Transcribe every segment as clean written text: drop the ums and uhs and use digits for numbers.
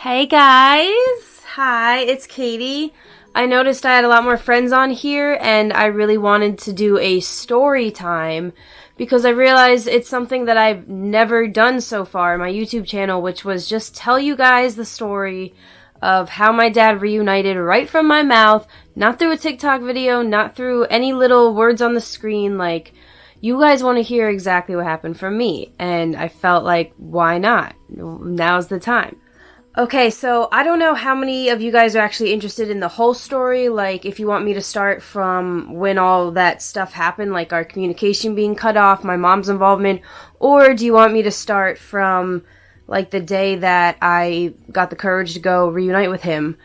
Hey guys! Hi, it's Katie. I noticed I had a lot more friends on here and I really wanted to do a story time because I realized it's something that I've never done so far on my YouTube channel, which was just tell you guys the story of how my dad reunited right from my mouth, not through a TikTok video, not through any little words on the screen. Like, you guys want to hear exactly what happened from me, and I felt like, why not? Now's the time. Okay, so I don't know how many of you guys are actually interested in the whole story, like if you want me to start from when all that stuff happened, like our communication being cut off, my mom's involvement, or do you want me to start from like the day that I got the courage to go reunite with him?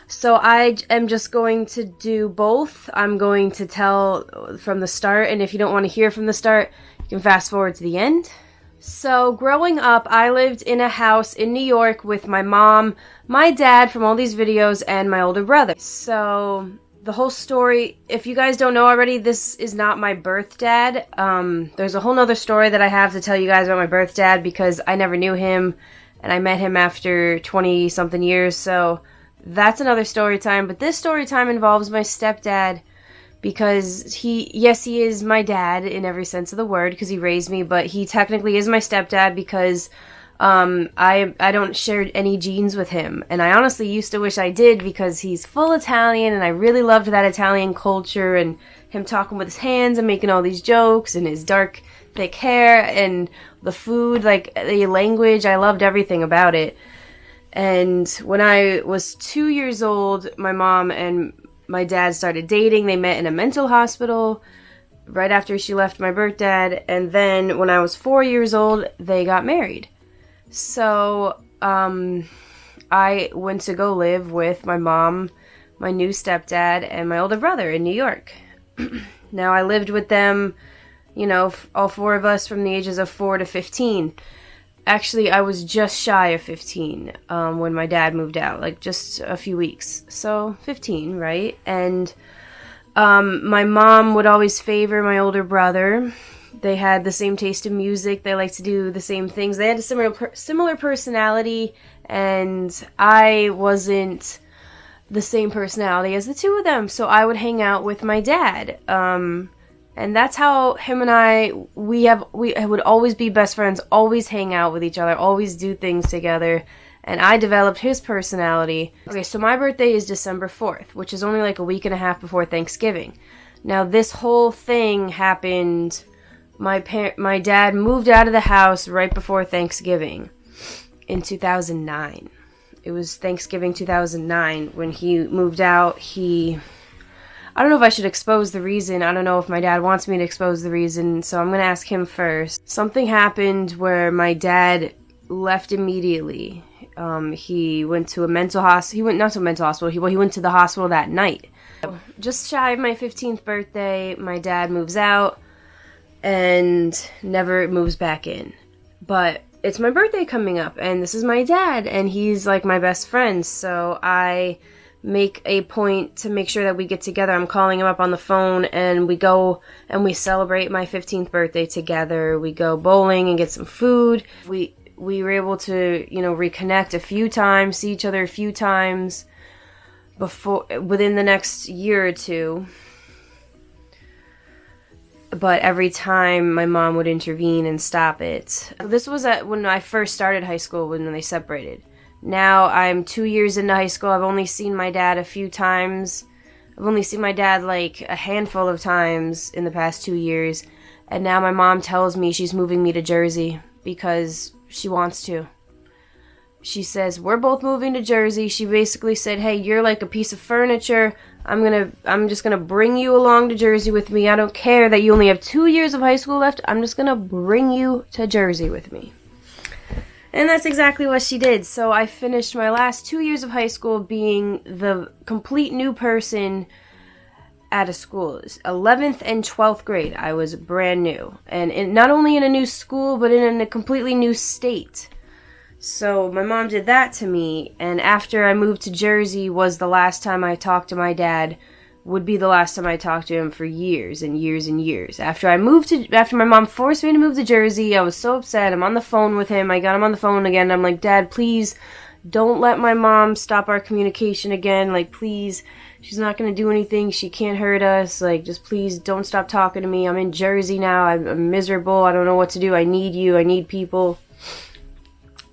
So I am just going to do both. I'm going to tell from the start, and if you don't want to hear from the start, you can fast forward to the end. So, growing up, I lived in a house in New York with my mom, my dad from all these videos, and my older brother. So, the whole story, if you guys don't know already, this is not my birth dad. There's a whole nother story that I have to tell you guys about my birth dad because I never knew him, and I met him after 20-something years, so that's another story time. But this story time involves my stepdad, because he is my dad in every sense of the word because he raised me, but he technically is my stepdad because I don't share any genes with him. And I honestly used to wish I did because he's full Italian and I really loved that Italian culture and him talking with his hands and making all these jokes and his dark, thick hair and the food, like the language. I loved everything about it. And when I was 2 years old, my mom and my dad started dating. They met in a mental hospital right after she left my birth dad. And then when I was 4 years old, they got married. So I went to go live with my mom, my new stepdad, and my older brother in New York. Now, I lived with them, you know, all four of us from the ages of 4 to 15. Actually, I was just shy of 15 when my dad moved out, like just a few weeks. So 15, right? And my mom would always favor my older brother. They had the same taste in music. They liked to do the same things. They had a similar personality, and I wasn't the same personality as the two of them. So I would hang out with my dad. And that's how him and I, we would always be best friends, always hang out with each other, always do things together. And I developed his personality. Okay, so my birthday is December 4th, which is only like a week and a half before Thanksgiving. Now, this whole thing happened, my dad moved out of the house right before Thanksgiving in 2009. It was Thanksgiving 2009 when he moved out. I don't know if I should expose the reason. I don't know if my dad wants me to expose the reason, so I'm going to ask him first. Something happened where my dad left immediately. He went to a mental hospital. He went not to a mental hospital. He went to the hospital that night. Just shy of my 15th birthday, my dad moves out and never moves back in. But it's my birthday coming up, and this is my dad, and he's like my best friend, so I make a point to make sure that we get together. I'm calling him up on the phone and we go and we celebrate my 15th birthday together. We go bowling and get some food. We were able to, you know, reconnect a few times, see each other a few times within the next year or two. But every time my mom would intervene and stop it. This was when I first started high school, when they separated. Now I'm 2 years into high school. I've only seen my dad a few times. I've only seen my dad like a handful of times in the past 2 years. And now my mom tells me she's moving me to Jersey because she wants to. She says, we're both moving to Jersey. She basically said, hey, you're like a piece of furniture. I'm just gonna bring you along to Jersey with me. I don't care that you only have 2 years of high school left. I'm just gonna bring you to Jersey with me. And that's exactly what she did. So I finished my last 2 years of high school being the complete new person at a school. 11th and 12th grade, I was brand new. And not only in a new school, but in a completely new state. So my mom did that to me. And after I moved to Jersey was the last time I talked to my dad. Would be the last time I talked to him for years and years and years. After my mom forced me to move to Jersey, I was so upset. I'm on the phone with him. I got him on the phone again. I'm like, Dad, please, don't let my mom stop our communication again. Like, please, she's not going to do anything. She can't hurt us. Like, just please don't stop talking to me. I'm in Jersey now. I'm miserable. I don't know what to do. I need you. I need people.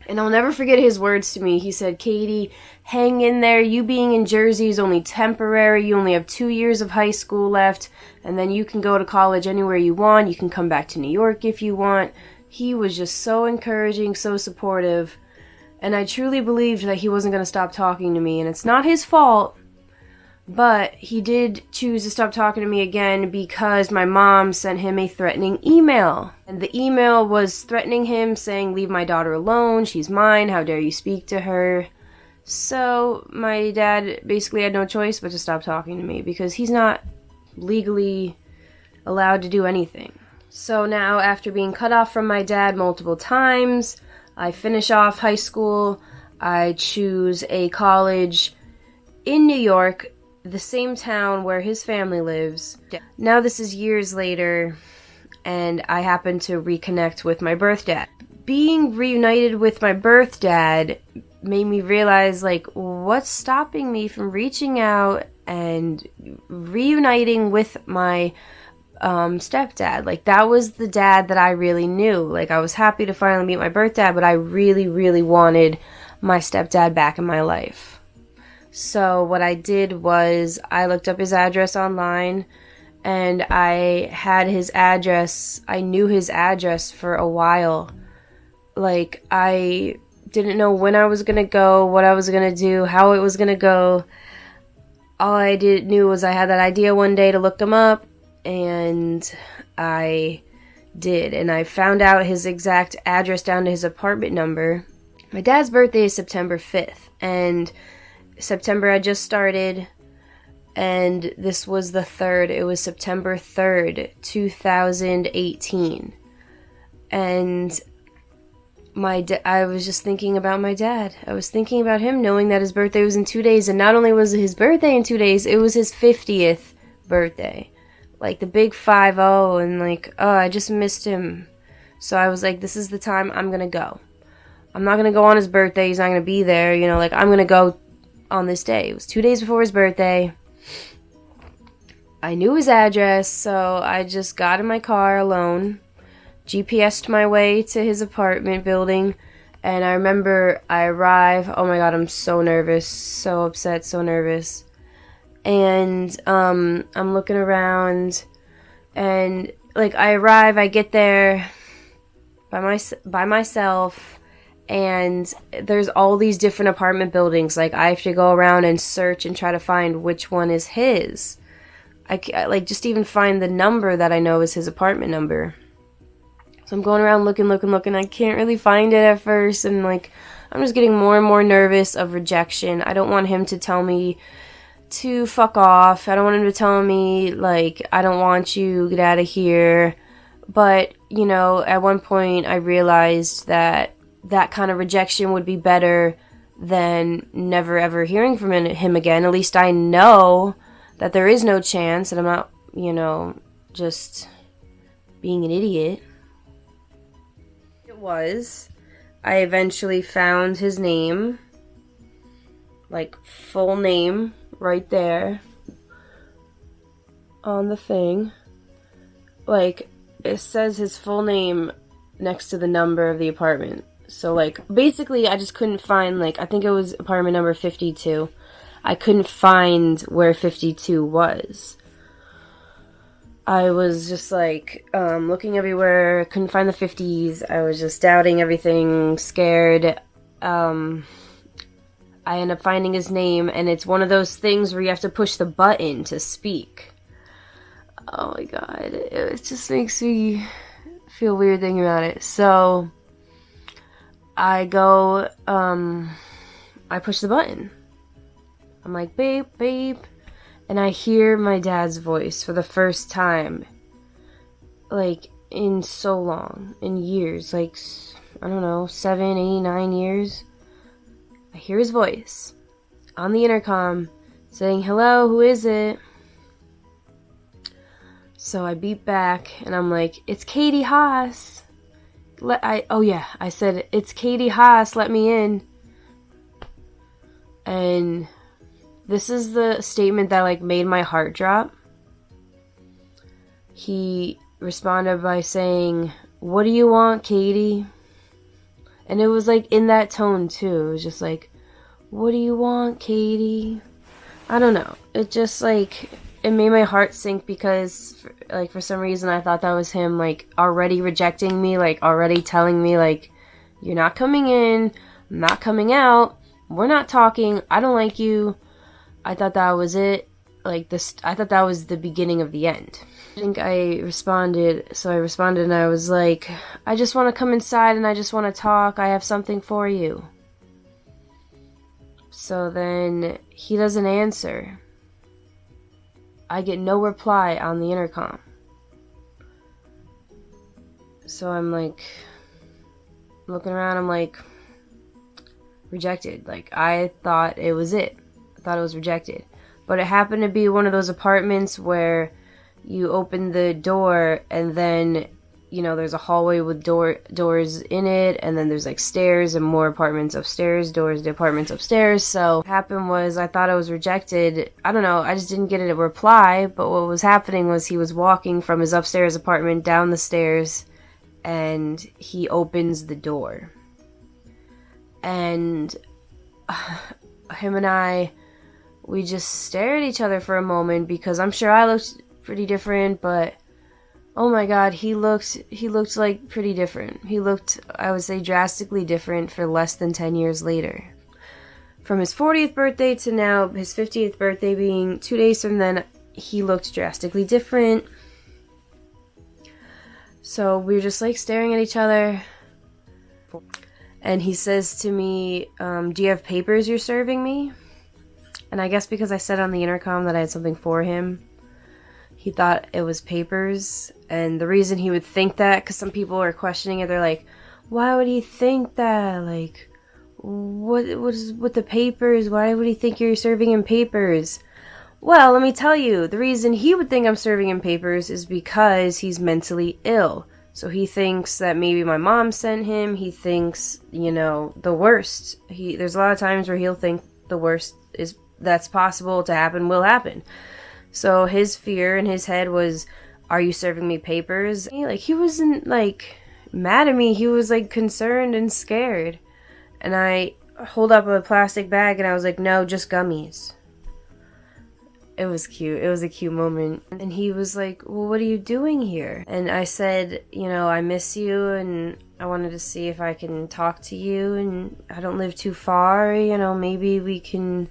And I'll never forget his words to me. He said, Katie, hang in there. You being in Jersey is only temporary. You only have 2 years of high school left. And then you can go to college anywhere you want. You can come back to New York if you want. He was just so encouraging, so supportive. And I truly believed that he wasn't going to stop talking to me. And it's not his fault. But he did choose to stop talking to me again because my mom sent him a threatening email. And the email was threatening him, saying, leave my daughter alone. She's mine. How dare you speak to her? So my dad basically had no choice but to stop talking to me because he's not legally allowed to do anything. So now, after being cut off from my dad multiple times, I finish off high school. I choose a college in New York, the same town where his family lives. Now this is years later, and I happen to reconnect with my birth dad. Being reunited with my birth dad made me realize, like, what's stopping me from reaching out and reuniting with my stepdad. Like, that was the dad that I really knew. Like, I was happy to finally meet my birth dad, but I really, really wanted my stepdad back in my life. So what I did was I looked up his address online, and I had his address. I knew his address for a while. Like, I didn't know when I was going to go, what I was going to do, how it was going to go. All I knew was I had that idea one day to look him up, and I did. And I found out his exact address down to his apartment number. My dad's birthday is September 5th, and September had just started, and this was the 3rd. It was September 3rd, 2018. And I was just thinking about my dad. I was thinking about him, knowing that his birthday was in 2 days, and not only was it his birthday in 2 days, it was his 50th birthday. Like, the big 5-0, and like, oh, I just missed him. So I was like, this is the time I'm gonna go. I'm not gonna go on his birthday. He's not gonna be there. You know, like, I'm gonna go on this day. It was 2 days before his birthday. I knew his address, so I just got in my car alone, GPS'd my way to his apartment building, and I remember I arrive. Oh my god, I'm so nervous, so upset, so nervous. And I'm looking around, and like, I arrive, I get there by myself, and there's all these different apartment buildings. Like, I have to go around and search and try to find which one is his. I like, just even find the number that I know is his apartment number. So I'm going around looking. I can't really find it at first, and like, I'm just getting more and more nervous of rejection. I don't want him to tell me to fuck off. I don't want him to tell me, like, I don't want you, get out of here. But, you know, at one point I realized that that kind of rejection would be better than never ever hearing from him again. At least I know that there is no chance, and I'm not, you know, just being an idiot. It was. I eventually found his name, like, full name, right there on the thing. Like, it says his full name next to the number of the apartment. So, like, basically I just couldn't find, like, I think it was apartment number 52. I couldn't find where 52 was. I was just, like, looking everywhere, couldn't find the 50s. I was just doubting everything, scared. I end up finding his name, and it's one of those things where you have to push the button to speak. Oh my god, it just makes me feel weird thinking about it. So, I go, I push the button. I'm like, babe, babe. And I hear my dad's voice for the first time, like, in so long, in years, like, I don't know, 7, 8, 9 years. I hear his voice on the intercom saying, hello, who is it? So I beep back, and I'm like, it's Katie Haas. I said, it's Katie Haas, let me in. And this is the statement that like made my heart drop. He responded by saying, "What do you want, Katie?" And it was like in that tone too. It was just like, "What do you want, Katie?" I don't know. It just like, it made my heart sink because like for some reason I thought that was him like already rejecting me, like already telling me like, "You're not coming in, I'm not coming out, we're not talking, I don't like you." I thought that was it. Like this, I thought that was the beginning of the end. I think I responded and I was like, "I just want to come inside and I just want to talk. I have something for you." So then he doesn't answer. I get no reply on the intercom. So I'm like, looking around, I'm like, rejected. Like, I thought it was it. I thought it was rejected. But it happened to be one of those apartments where you open the door and then, you know, there's a hallway with doors in it, and then there's like stairs and more apartments upstairs, doors to apartments upstairs. So what happened was I thought I was rejected. I don't know, I just didn't get a reply, but what was happening was he was walking from his upstairs apartment down the stairs and he opens the door. And him and I, we just stare at each other for a moment because I'm sure I looked pretty different, but oh my god, he looked like pretty different. He looked, I would say, drastically different for less than 10 years later. From his 40th birthday to now, his 50th birthday being 2 days from then, he looked drastically different. So we were just like staring at each other. And he says to me, "Do you have papers you're serving me?" And I guess because I said on the intercom that I had something for him, he thought it was papers. And the reason he would think that, because some people are questioning it, they're like, "Why would he think that? Like, what is with the papers? Why would he think you're serving him papers?" Well, let me tell you, the reason he would think I'm serving him papers is because he's mentally ill. So he thinks that maybe my mom sent him. He thinks, you know, the worst. There's a lot of times where he'll think the worst is that's possible to happen will happen. So his fear in his head was, "Are you serving me papers?" He wasn't like mad at me. He was like concerned and scared. And I hold up a plastic bag and I was like, "No, just gummies." It was cute. It was a cute moment. And he was like, "Well, what are you doing here?" And I said, "You know, I miss you and I wanted to see if I can talk to you, and I don't live too far, you know, maybe we can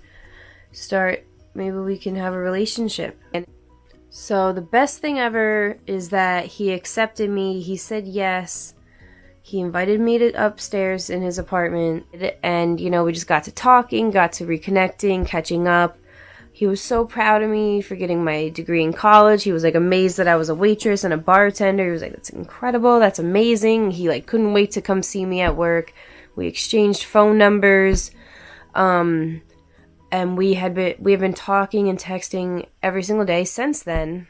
have a relationship." And so the best thing ever is that he accepted me. He said yes. He invited me to upstairs in his apartment, and, you know, we just got to talking, got to reconnecting, catching up. He was so proud of me for getting my degree in college. He was like amazed that I was a waitress and a bartender. He was like, "That's incredible. That's amazing." He like couldn't wait to come see me at work. We exchanged phone numbers. And we have been talking and texting every single day since then.